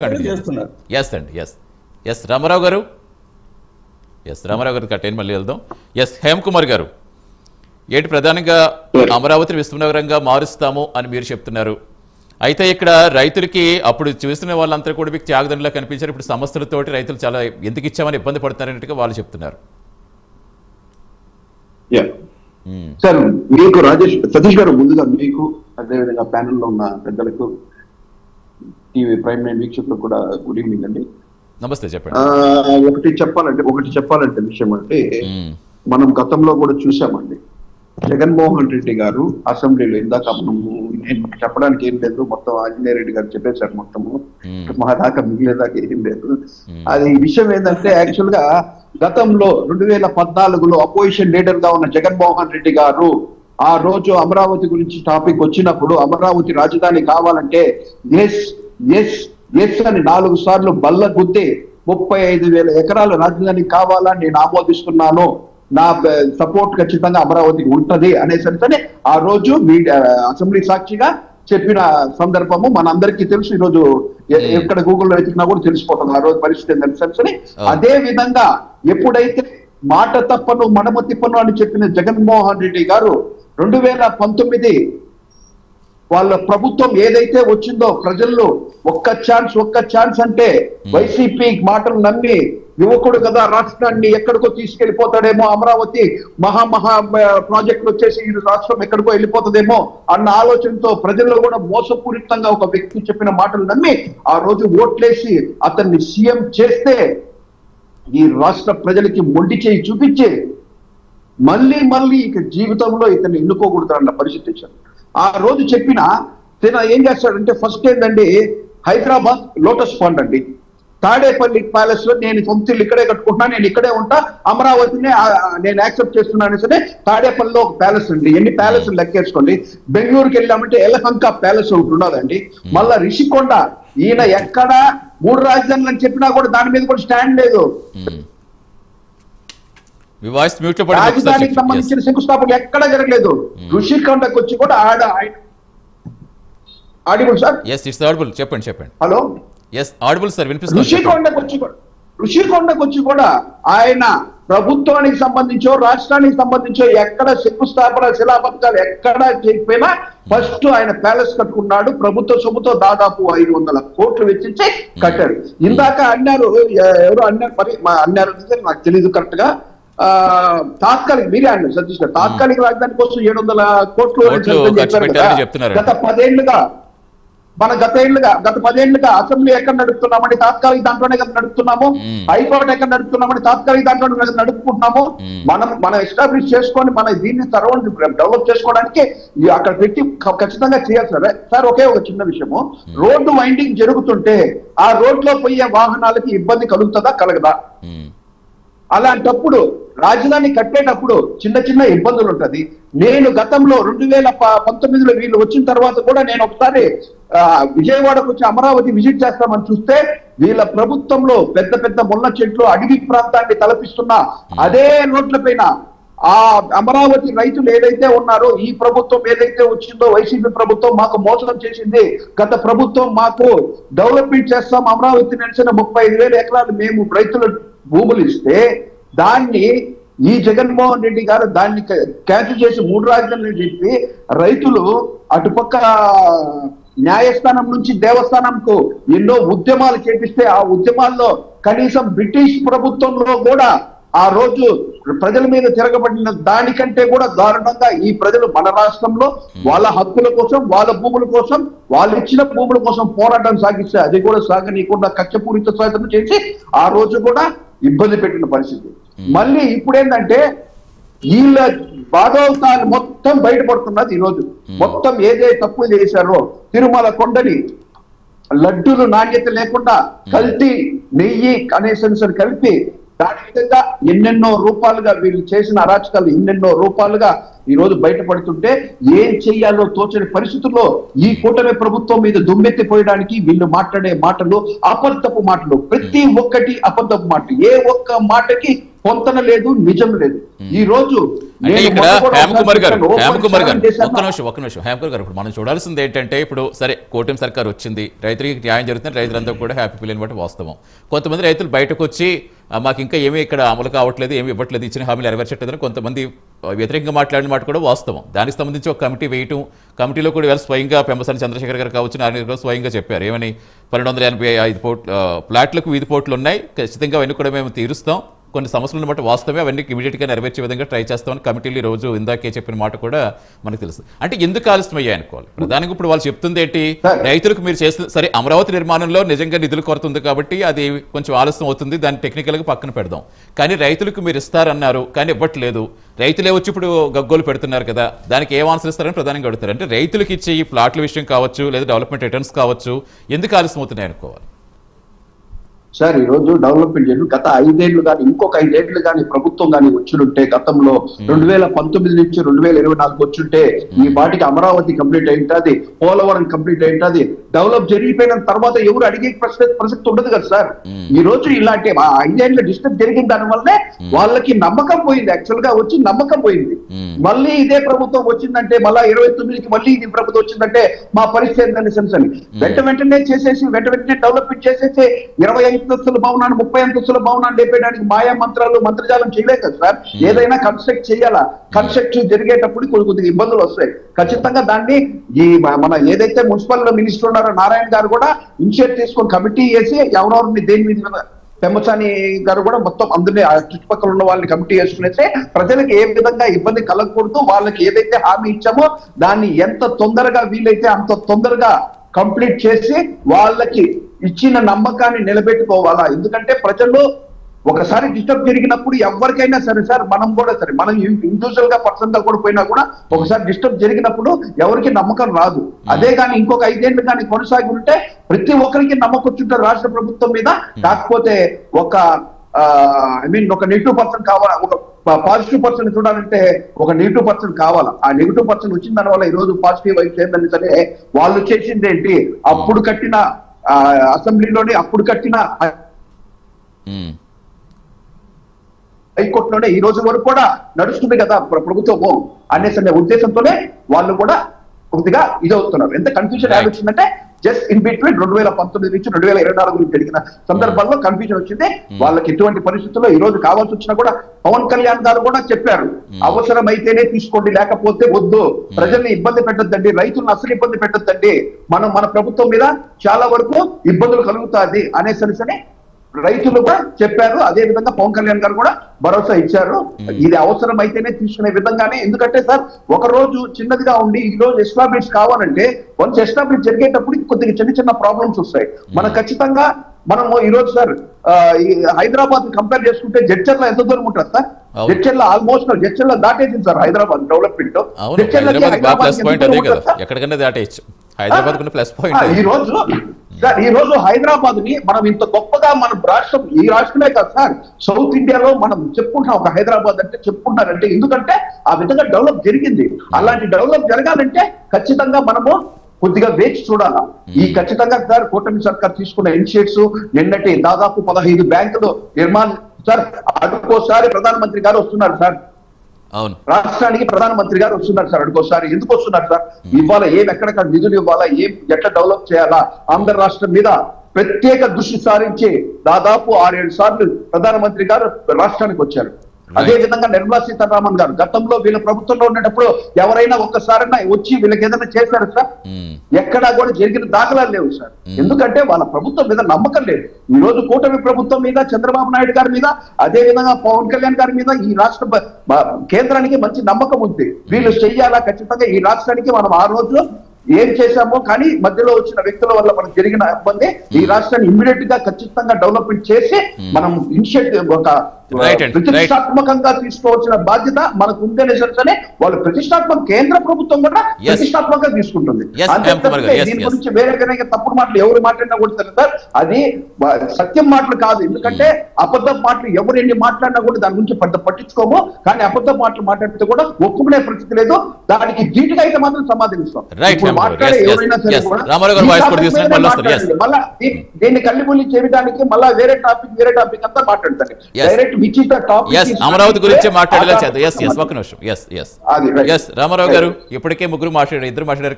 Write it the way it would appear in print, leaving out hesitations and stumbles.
చేస్తున్నారు. ఎస్ అండి, ఎస్ రామారావు గారు, రామారావు గారు కట్టేని మళ్ళీ వెళ్దాం. హేమ్ కుమార్ గారు, ఏంటి ప్రధానంగా అమరావతిని విశ్వనగరంగా మారుస్తాము అని మీరు చెప్తున్నారు. అయితే ఇక్కడ రైతులకి అప్పుడు చూసిన వాళ్ళంతా కూడా మీకు త్యాగదండలా కనిపించారు. ఇప్పుడు సమస్యలతోటి రైతులు చాలా ఎందుకు ఇచ్చామని ఇబ్బంది పడుతున్నారన్నట్టుగా వాళ్ళు చెప్తున్నారు. సార్, మీకు సతీష్ గారు ముందుగా మీకు అదేవిధంగా ప్యానెల్లో ఉన్న పెద్దలకు టీవీ ప్రైమ్ నైన్ వీక్షకులకు కూడా గుడ్ ఈవినింగ్ అండి. నమస్తే, చెప్పండి. ఒకటి చెప్పాలంటే విషయం అంటే మనం గతంలో కూడా చూసామండి. జగన్మోహన్ రెడ్డి గారు అసెంబ్లీలో ఇందాక నేను చెప్పడానికి ఏం లేదు, మొత్తం ఆంజనేయ రెడ్డి గారు చెప్పేశారు. మొత్తము మా దాకా మిగిలేదాకా ఏం లేదు. అది విషయం ఏంటంటే యాక్చువల్ గా గతంలో 2014లో అపోజిషన్ లీడర్ గా ఉన్న జగన్మోహన్ రెడ్డి గారు ఆ రోజు అమరావతి గురించి టాపిక్ వచ్చినప్పుడు అమరావతి రాజధాని కావాలంటే ఎస్ ఎస్ ఎస్ అని 4 సార్లు బల్ల గుద్ది 35,000 ఎకరాల రాజధాని కావాలని నేను ఆమోదిస్తున్నాను, నా సపోర్ట్ ఖచ్చితంగా అమరావతికి ఉంటది అనేసరితోనే ఆ రోజు అసెంబ్లీ సాక్షిగా చెప్పిన సందర్భము మనందరికీ తెలుసు. ఈ రోజు ఎక్కడ గూగుల్లో వెతికినా కూడా తెలిసిపోతుంది ఆ రోజు పరిస్థితి ఏంటని. అదే విధంగా ఎప్పుడైతే మాట తప్పను మడమ తిప్పను అని చెప్పిన జగన్మోహన్ రెడ్డి గారు 2019 వాళ్ళ ప్రభుత్వం ఏదైతే వచ్చిందో ప్రజల్లో ఒక్క ఛాన్స్ అంటే వైసీపీ మాటలు నమ్మి యువకుడు కదా రాష్ట్రాన్ని ఎక్కడికో తీసుకెళ్లిపోతాడేమో, అమరావతి మహా ప్రాజెక్టులు వచ్చేసి ఈ రాష్ట్రం ఎక్కడికో వెళ్ళిపోతుందేమో అన్న ఆలోచనతో ప్రజల్లో కూడా మోసపూరితంగా ఒక వ్యక్తి చెప్పిన మాటలు నమ్మి ఆ రోజు ఓట్లేసి అతన్ని సీఎం చేస్తే ఈ రాష్ట్ర ప్రజలకి మొండి చేయి చూపించి మళ్ళీ ఇక జీవితంలో ఇతన్ని ఎన్నుకోకూడదన్న పరిస్థితి ఇచ్చారు. ఆ రోజు చెప్పిన ఏం చేస్తాడంటే ఫస్ట్ ఏంటండి, హైదరాబాద్ లోటస్ ఫండ్ అండి, తాడేపల్లి ప్యాలెస్ లో నేను సొంతలు ఇక్కడే కట్టుకుంటున్నా, నేను ఇక్కడే ఉంటా, అమరావతిని నేను యాక్సెప్ట్ చేస్తున్నాను సరే. తాడేపల్లిలో ఒక ప్యాలెస్ అండి, ఎన్ని ప్యాలెస్ లెక్కేసుకోండి. బెంగళూరుకి వెళ్ళామంటే ఎలహంక ప్యాలెస్ ఒకటి ఉన్నదండి. మళ్ళా రిషికొండ, ఈయన ఎక్కడ 3 రాజధానులు అని చెప్పినా కూడా దాని మీద కూడా స్టాండ్ లేదు. రాజధానికి సంబంధించిన శంకుస్థాపన ఎక్కడ జరగలేదు. ఋషికొండకు వచ్చి కూడా ఆడిబుల్ సార్, చెప్పండి. హలో, ఋషికొండకు వచ్చి కూడా ఆయన ప్రభుత్వానికి సంబంధించో రాష్ట్రానికి సంబంధించో ఎక్కడ శంకుస్థాపన శిలాపథకాలు ఎక్కడ చెప్పినా ఫస్ట్ ఆయన ప్యాలెస్ కట్టుకున్నాడు. ప్రభుత్వ సొమ్ముతో దాదాపు 500 కోట్లు వెచ్చించి కట్టారు. ఇందాక అన్నారు, ఎవరు అన్నారు మరి అన్నారు నాకు తెలీదు కరెక్ట్ గా, తాత్కాలిక మీరే అన్నారు సతీష్ గారు, తాత్కాలిక రాజధాని కోసం 700 కోట్లు గత 10 ఏళ్లుగా అసెంబ్లీ ఎక్కడ నడుపుతున్నామండి, తాత్కాలిక దాంట్లోనే కదా నడుపుతున్నాము. హైకోర్టు ఎక్కడ నడుపుతున్నామండి, తాత్కాలిక దాంట్లోనే నడుపుకుంటున్నాము. మనం ఎస్టాబ్లిష్ చేసుకొని మన దీన్ని డెవలప్ చేసుకోవడానికి అక్కడ పెట్టి ఖచ్చితంగా చేయాలి సార్. ఒకే ఒక చిన్న విషయము, రోడ్డు వైండింగ్ జరుగుతుంటే ఆ రోడ్లో పోయే వాహనాలకి ఇబ్బంది కలుగుతుందా కలగదా? అలాంటప్పుడు రాజధాని కట్టేటప్పుడు చిన్న ఇబ్బందులు ఉంటది. నేను గతంలో 2019లో వీళ్ళు వచ్చిన తర్వాత కూడా నేను ఒకసారి విజయవాడకు వచ్చి అమరావతి విజిట్ చేస్తామని చూస్తే వీళ్ళ ప్రభుత్వంలో పెద్ద ముళ్ళ చెట్లు అడవి ప్రాంతాన్ని తలపిస్తున్న అదే రోడ్ల పైన ఆ అమరావతి రైతులు ఏదైతే ఉన్నారో, ఈ ప్రభుత్వం ఏదైతే వచ్చిందో వైసీపీ ప్రభుత్వం మాకు మోసం చేసింది, గత ప్రభుత్వం మాకు డెవలప్మెంట్ చేస్తాం అమరావతి నడిచిన 35,000 ఎకరాలు మేము రైతుల భూములు ఇస్తే దాన్ని ఈ జగన్మోహన్ రెడ్డి గారు దాన్ని క్యాన్సిల్ చేసి 3 రాజధానులు చెప్పి రైతులు అటుపక్క న్యాయస్థానం నుంచి దేవస్థానంకు ఎన్నో ఉద్యమాలు చేపిస్తే ఆ ఉద్యమాల్లో కనీసం బ్రిటిష్ ప్రభుత్వంలో కూడా ఆ రోజు ప్రజల మీద తిరగబడిన దానికంటే కూడా దారుణంగా ఈ ప్రజలు మన రాష్ట్రంలో వాళ్ళ హక్కుల కోసం, వాళ్ళ భూముల కోసం, వాళ్ళు ఇచ్చిన భూముల కోసం పోరాటం సాగిస్తే అది కూడా సాగనీయకుండా కక్షపూరిత స్వాతంత్రం చేసి ఆ రోజు కూడా ఇబ్బంది పెట్టిన పరిస్థితి. మళ్ళీ ఇప్పుడేంటంటే వీళ్ళ బాధోతాలు మొత్తం బయటపడుతున్నది. ఈ రోజు మొత్తం ఏదే తప్పులు చేశారో, తిరుమల కొండని లడ్డూలు నాణ్యత లేకుండా కల్తీ నెయ్యి అనేసరి కలిపి దాని విధంగా ఎన్నెన్నో రూపాలుగా వీళ్ళు చేసిన అరాచకాలు ఎన్నెన్నో రూపాలుగా ఈ రోజు బయటపడుతుంటే ఏం చెయ్యాలో తోచని పరిస్థితుల్లో ఈ కూటమి ప్రభుత్వం మీద దుమ్మెత్తిపోయడానికి వీళ్ళు మాట్లాడే మాటలు అబద్ధపు మాటలు, ప్రతి ఒక్కటి అబద్ధపు మాటలు. ఏ ఒక్క మాటకి పొంతన లేదు, నిజం లేదు. ఈ రోజు అంటే ఇక్కడ హేమకుమార్ గారు ఒక్క నిమిషం హేమకుమార్ గారు, ఇప్పుడు మనం చూడాల్సింది ఏంటంటే, ఇప్పుడు సరే కూటమి సర్కార్ వచ్చింది, రైతులకి న్యాయం జరుగుతుంది, రైతులంతా కూడా హ్యాపీ ఫీల్ అయిన బట్టి వాస్తవం. కొంతమంది రైతులు బయటకు వచ్చి మాకు ఇంకా ఏమీ ఇక్కడ అమలు కావట్లేదు, ఏమి ఇవ్వట్లేదు, ఇచ్చిన హామీలు నెరవేర్చట్లేదని కొంతమంది వ్యతిరేకంగా మాట్లాడిన మాట కూడా వాస్తవం. దానికి సంబంధించి ఒక కమిటీ వేయటం, కమిటీలో కూడా ఇవాళ స్వయంగా పెంబసాని చంద్రశేఖర్ గారు కావచ్చు, నారాయణ గారు స్వయంగా చెప్పారు ఏమని, 1285 ప్లాట్లకు వీధి పోర్టులు ఉన్నాయి, ఖచ్చితంగా అవన్నీ కూడా మేము తీరుస్తాం, కొన్ని సమస్యలను బట్టి వాస్తవమే, అవన్నీ ఇమీడియట్గా నెరవేర్చే విధంగా ట్రై చేస్తామని కమిటీలు రోజు ఇందాకే చెప్పిన మాట కూడా మనకు తెలుసు. అంటే ఎందుకు ఆలస్యం అయ్యాయి అనుకోవాలి ప్రధానంగా. ఇప్పుడు వాళ్ళు చెప్తుంది ఏంటి, రైతులకు మీరు చేస్తుంది సరే, అమరావతి నిర్మాణంలో నిజంగా నిధులు కొరత ఉంది కాబట్టి అది కొంచెం ఆలస్యం అవుతుంది, దాన్ని టెక్నికల్గా పక్కన పెడదాం, కానీ రైతులకు మీరు ఇస్తారన్నారు కానీ ఇవ్వట్లేదు, రైతులే వచ్చి ఇప్పుడు గగ్గోలు పెడుతున్నారు కదా, దానికి ఏం ఆన్సర్ ఇస్తారని ప్రధానంగా అడుగుతారు. అంటే రైతులకు ఇచ్చే ఈ ప్లాట్ల విషయం కావచ్చు, లేదా డెవలప్మెంట్ రిటర్న్స్ కావచ్చు, ఎందుకు ఆలస్యం అవుతున్నాయి అనుకోవాలి. సార్ ఈ రోజు డెవలప్మెంట్ చేయడం గత 5 ఏళ్లు కానీ ఇంకొక 5 ఏళ్లు కానీ ప్రభుత్వం కానీ వచ్చింటే, గతంలో 2019 నుంచి 2024 వచ్చింటే ఈ పాటికి అమరావతి కంప్లీట్ అయింటది, పోలవరం కంప్లీట్ అయింటది, డెవలప్ జరిగిపోయిన తర్వాత ఎవరు అడిగే ప్రసక్తి ఉండదు కదా సార్. ఈ రోజు ఇలాంటి 5 ఏళ్ల డిస్టర్బ్ జరిగిన దాని వల్లే వాళ్ళకి నమ్మకం పోయింది, యాక్చువల్ గా వచ్చి నమ్మకం పోయింది. మళ్ళీ ఇదే ప్రభుత్వం వచ్చిందంటే, మళ్ళీ 29కి మళ్ళీ ఇది ప్రభుత్వం వచ్చిందంటే మా పరిస్థితి ఏంటని సెన్స్ అని వెంటనే చేసేసి వెంటనే డెవలప్మెంట్ చేసేసి 25 అంతస్తుల భవనాన్ని 30 అంతస్తుల భవనాన్ని లేపేయడానికి మాయా మంత్రాలు మంత్రజాలం చేయలేదు కదా సార్. ఏదైనా కన్స్ట్రక్ట్ చేయాలా, కన్స్ట్రక్ట్ జరిగేటప్పుడు కొద్దిగా ఇబ్బందులు వస్తాయి ఖచ్చితంగా. దాన్ని ఈ మన ఏదైతే మున్సిపల్ మినిస్టర్ ఉన్నారో నారాయణ గారు కూడా ఇనిషియేట్ తీసుకొని కమిటీ వేసి ఎవరెవరిని దేని మీద, పెమ్మసాని గారు కూడా మొత్తం అందరినీ చుట్టుపక్కల ఉన్న వాళ్ళని కమిటీ చేసుకునేస్తే ప్రజలకు ఏ విధంగా ఇబ్బంది కలగకూడదు, వాళ్ళకి ఏదైతే హామీ ఇచ్చామో దాన్ని ఎంత తొందరగా వీలైతే అంత తొందరగా కంప్లీట్ చేసి వాళ్ళకి ఇచ్చిన నమ్మకాన్ని నిలబెట్టుకోవాలా. ఎందుకంటే ప్రజలు ఒకసారి డిస్టర్బ్ జరిగినప్పుడు ఎవరికైనా సరే సార్, మనం కూడా సరే, మనం ఇండివిజువల్ గా పర్సన్ గా కూడా పోయినా కూడా ఒకసారి డిస్టర్బ్ జరిగినప్పుడు ఎవరికి నమ్మకం రాదు. అదే కానీ ఇంకొక 5 ఏళ్ళు కానీ కొనసాగి ఉంటే ప్రతి ఒక్కరికి నమ్మకం వచ్చుంటారు రాష్ట్ర ప్రభుత్వం మీద. కాకపోతే ఒక ఒక నెగిటివ్ పర్సన్ కావాలా, ఒక పాజిటివ్ పర్సన్ చూడాలంటే ఒక నెగిటివ్ పర్సన్ కావాలా. ఆ నెగిటివ్ పర్సన్ వచ్చిన దాని వల్ల ఈ రోజు పాజిటివ్ వైపు ఏంటని సరే వాళ్ళు చేసింది ఏంటి, అప్పుడు కట్టిన అసెంబ్లీలోనే అప్పుడు కట్టిన హైకోర్టులోనే ఈ రోజు వరకు కూడా నడుస్తుంది కదా ప్రభుత్వము అనేసే ఉద్దేశంతోనే వాళ్ళు కూడా కొద్దిగా ఇదవుతున్నారు. ఎంత కన్ఫ్యూజన్ యాడ్ వచ్చిందంటే జస్ట్ ఇన్ బిట్వీన్ 2019 నుంచి 2024 జరిగిన సందర్భాల్లో కన్ఫ్యూజన్ వచ్చింది. వాళ్ళకి ఎటువంటి పరిస్థితుల్లో ఈ రోజు కావాల్సి వచ్చినా కూడా పవన్ కళ్యాణ్ గారు కూడా చెప్పారు, అవసరమైతేనే తీసుకోండి, లేకపోతే వద్దు, ప్రజల్ని ఇబ్బంది పెట్టద్దండి, రైతులను అసలు ఇబ్బంది పెట్టద్దండి, మన ప్రభుత్వం మీద చాలా వరకు ఇబ్బందులు కలుగుతాది అనేసరి రైతులు కూడా చెప్పారు. అదే విధంగా పవన్ కళ్యాణ్ గారు కూడా భరోసా ఇచ్చారు, ఇది అవసరం అయితేనే తీసుకునే విధంగానే. ఎందుకంటే సార్ ఒక రోజు చిన్నదిగా ఉండి ఈ రోజు ఎస్టాబ్లిష్ కావాలంటే వన్స్ ఎస్టాబ్లిష్ జరిగేటప్పుడు కొద్దిగా చిన్న ప్రాబ్లమ్స్ వస్తాయి. మనం ఖచ్చితంగా మనము ఈ రోజు సార్ ఈ హైదరాబాద్ కంపేర్ చేసుకుంటే జడ్చర్ల ఎంత దూరం ఉంటుంది సార్? జడ్చర్ల ఆల్మోస్ట్ జడ్చర్ల దాటేసింది సార్ హైదరాబాద్ డెవలప్మెంట్. ఈ రోజు హైదరాబాద్ ని మనం ఇంత గొప్పగా మన రాష్ట్రం, ఈ రాష్ట్రమే కాదు సార్, సౌత్ ఇండియాలో మనం చెప్పుకుంటాం ఒక హైదరాబాద్ అంటే చెప్పుకుంటారంటే ఎందుకంటే ఆ విధంగా డెవలప్ జరిగింది. అలాంటి డెవలప్ జరగాలంటే ఖచ్చితంగా మనము కొద్దిగా వేచి చూడాలా. ఈ ఖచ్చితంగా సార్ కూటమి సర్కార్ తీసుకున్న ఇనిషియేటివ్స్ నిన్నటి దాదాపు 15 బ్యాంకులు నిర్మాణం సార్. అడుకోసారి ప్రధానమంత్రి గారు వస్తున్నారు సార్, రాష్ట్రానికి ప్రధానమంత్రి గారు వస్తున్నారు సార్. అడుకోసారి ఎందుకు వస్తున్నారు సార్? ఇవ్వాలా, ఎక్కడెక్కడ నిధులు ఇవ్వాలా, ఎట్లా డెవలప్ చేయాలా, ఆంధ్ర రాష్ట్రం మీద ప్రత్యేక దృష్టి సారించి దాదాపు 6-7 సార్లు ప్రధానమంత్రి గారు రాష్ట్రానికి వచ్చారు. అదే విధంగా నిర్మలా సీతారామన్ గారు గతంలో వీళ్ళ ప్రభుత్వంలో ఉండేటప్పుడు ఎవరైనా ఒక్కసారైనా వచ్చి వీళ్ళకి ఏదైనా చేశారు సార్? ఎక్కడా కూడా జరిగిన దాఖలాలు లేవు సార్. ఎందుకంటే వాళ్ళ ప్రభుత్వం మీద నమ్మకం లేదు. ఈ రోజు కూటమి ప్రభుత్వం మీద, చంద్రబాబు నాయుడు గారి మీద, అదే విధంగా పవన్ కళ్యాణ్ గారి మీద ఈ రాష్ట్ర కేంద్రానికి మంచి నమ్మకం ఉంది. వీళ్ళు చెయ్యాలా ఖచ్చితంగా ఈ రాష్ట్రానికి మనం ఆ రోజు ఏం చేశామో, కానీ మధ్యలో వచ్చిన వ్యక్తుల వల్ల మనకు జరిగిన ఇబ్బంది ఈ రాష్ట్రాన్ని ఇమ్మీడియట్ గా ఖచ్చితంగా డెవలప్మెంట్ చేసి మనం ఇనిషియేటివ్ ఒక ప్రతిష్టాత్మకంగా తీసుకోవాల్సిన బాధ్యత మనకు ఉందనే సరే వాళ్ళు ప్రతిష్టాత్మక కేంద్ర ప్రభుత్వం కూడా ప్రతిష్టాత్మకంగా తీసుకుంటుంది. దీని గురించి వేరే తప్పుడు మాటలు ఎవరు మాట్లాడినా కూడా సార్ అది సత్యం మాటలు కాదు. ఎందుకంటే అబద్ధ మాటలు ఎవరు ఎన్ని మాట్లాడినా కూడా దాని గురించి పెద్ద పట్టించుకోము, కానీ అబద్ధ మాటలు మాట్లాడితే కూడా ఒప్పుకునే పరిస్థితి లేదు. దానికి ధీటుగా అయితే మాత్రం సమాధానిస్తాం. మాట్లాడే ఎవరైనా సరే కూడా మళ్ళా దీన్ని కల్లిబుల్లి చేయడానికి మళ్ళా వేరే టాపిక్ అంతా మాట్లాడతారు. Direct which is the topic. Yes Amaravati గురించి మాట్లాడేలా చేద్దాం. ఎస్ ఎస్ ఒక నిమిషం. ఎస్ ఎస్ అది ఎస్ రామారావు గారు ఇప్పటికే ఇద్దరు మాట్లాడారు.